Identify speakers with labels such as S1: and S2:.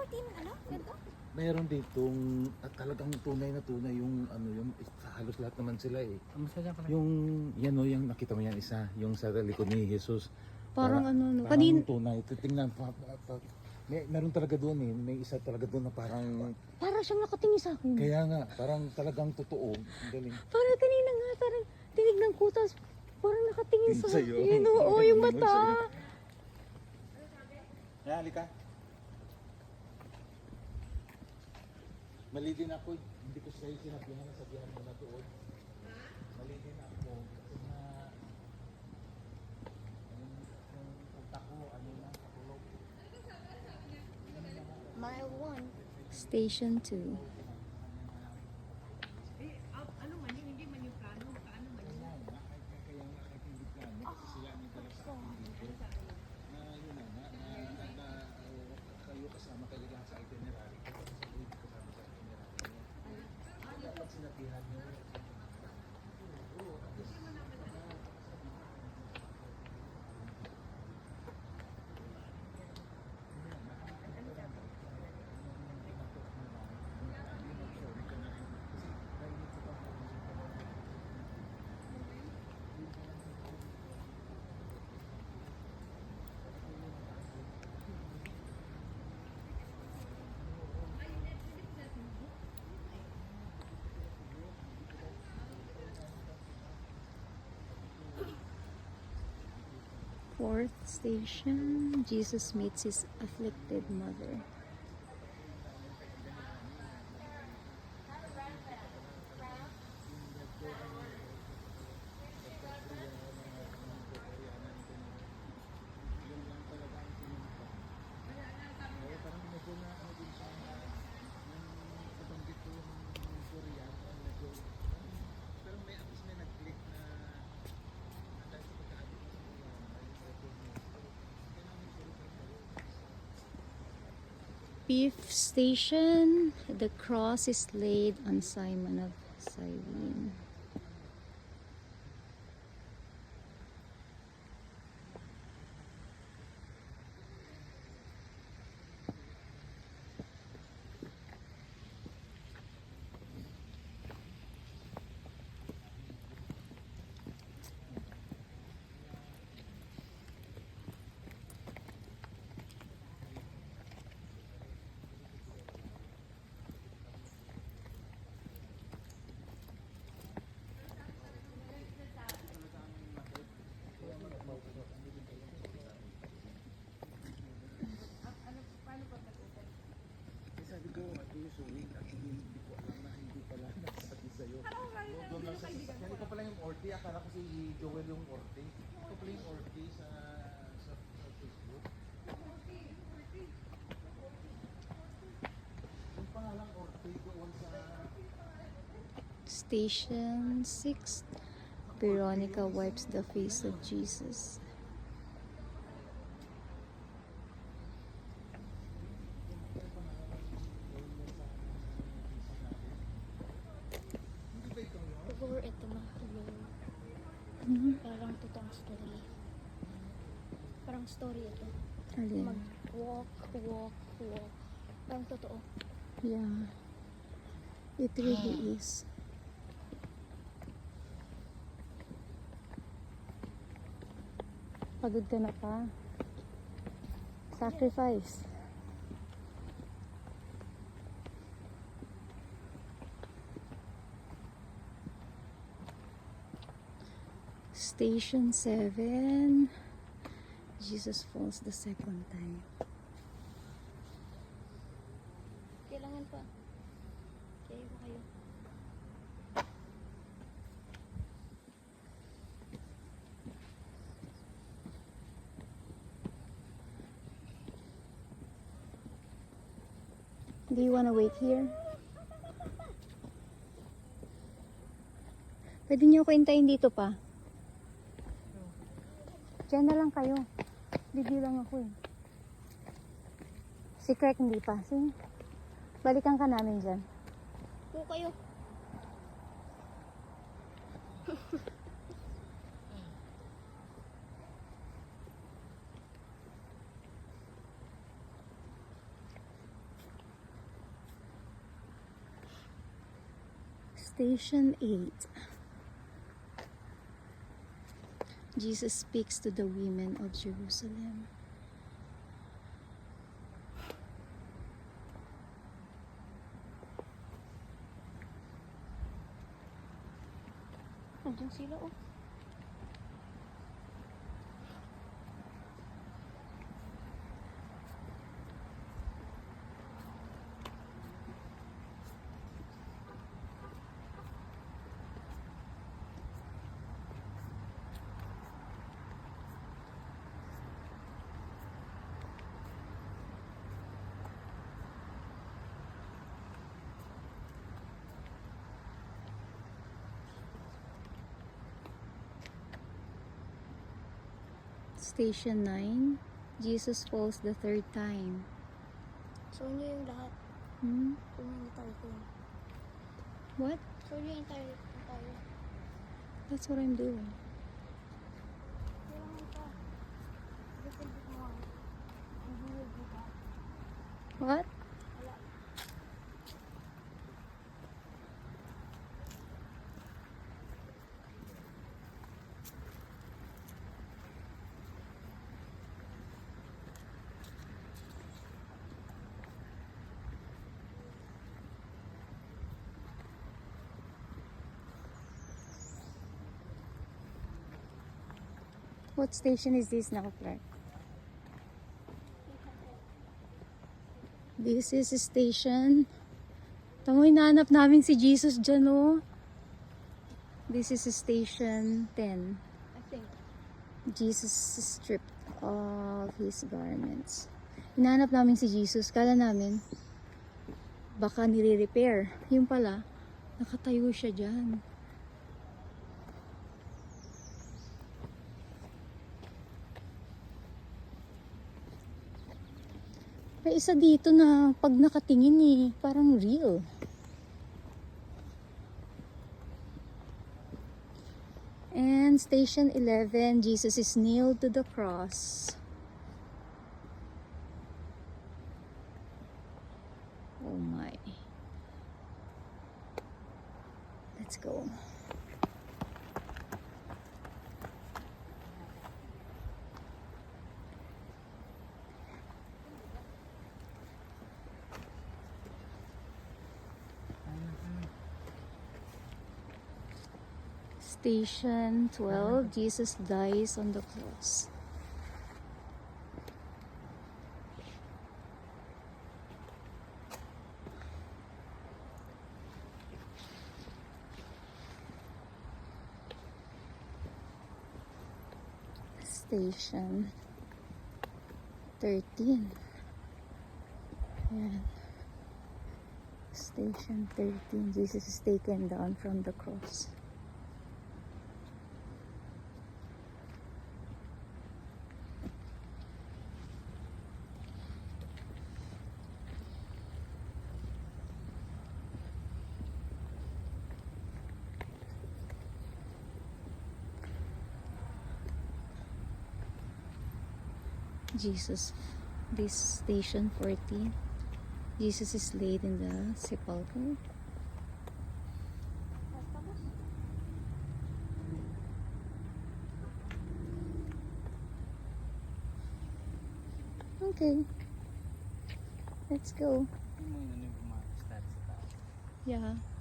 S1: 14 ano? Ganito?
S2: Mayroon ditong talagang tunay na tunay yung ano yung halos lahat naman sila eh. Yung yan o, yung nakita mo yan isa, yung sa likod ni Jesus.
S3: Parang ano, no?
S2: Parang tunay. Titingnan meron talaga doon eh. May isa talaga doon na parang
S3: Parang siyang nakatingin sa akin.
S2: kaya nga, parang talagang totoo. Ang galing.
S3: Parang kanina nga, parang tinignan ko, tapos parang nakatingin sa
S2: Sa'yo.
S3: akin. Oo, yung mata.
S2: Ya, halika. Mali din ako. Hindi ko sa'yo sinabihan na sabihan mo na doon. Mali din ako. Kasi na yung utak ko, ano na, katulog.
S1: Mile 1.
S3: Station 2.
S4: Ano man yun, hindi man yung plano, paano man yun?
S2: Kaya nga kahit hindi plano, kasi sila ang nagdala sa akin dito. Na yun na kayo kasama kayo lahat sa itinerary. Kasi kayo kasama sa itinerary. Dapat sinabihan nyo.
S3: Fourth station, Jesus meets his afflicted mother.
S2: Pero may at least may nag-click na dahil sa pagkaabot ng
S3: Fifth station, the cross is laid on Simon of Cyrene.
S2: sabi ko, ito yung suwing at hindi ko alam na hindi pala nasabi sa'yo. Doon lang sa sasakyan. Ito pala yung orte. Akala ko si Joel yung orte. Ito pala yung orte sa Facebook. Yung pangalang orte doon sa...
S3: Station 6, Veronica wipes the face of Jesus.
S1: Siguro ito na. Parang totoong story. Parang story ito.
S3: Alin?
S1: Mag-walk. Parang totoo.
S3: Yeah. It really is. Pagod ka na pa. Sacrifice. Station 7. Jesus falls the second time.
S1: Kailangan pa. Kaya ko kayo.
S3: Do you wanna wait here? Pwede niyo ako hintayin dito pa. Diyan na lang kayo. Bibilang ako eh. Si Craig hindi pa. Sige. Balikan ka namin dyan.
S1: Po kayo.
S3: Station 8. Jesus speaks to the women of Jerusalem.
S1: Nandiyan sila, oh.
S3: Station 9. Jesus falls the third time.
S1: So, niyo yung lahat.
S3: Hmm?
S1: So, niyo tayo ko.
S3: What?
S1: So, niyo yung tayo. Tayo.
S3: That's what I'm doing.
S1: Kailangan ka. Little bit more. Hindi mo dito.
S3: What?
S1: Wala.
S3: What station is this now, Clark? This is station. Tamo, hinahanap namin si Jesus dyan, oh. This is station 10.
S1: I think.
S3: Jesus is stripped of his garments. Hinahanap namin si Jesus. Kala namin, baka nire-repair. Yung pala, nakatayo siya dyan. May isa dito na pag nakatingin parang real. And station 11, Jesus is nailed to the cross. Oh my. Let's go. Station 12, Jesus dies on the cross. Station 13. Ayan. Station 13, Jesus is taken down from the cross. Jesus, this station 14, Jesus is laid in the sepulchre. Okay, let's go.
S2: Yung mga stats sa taas.
S3: Yeah.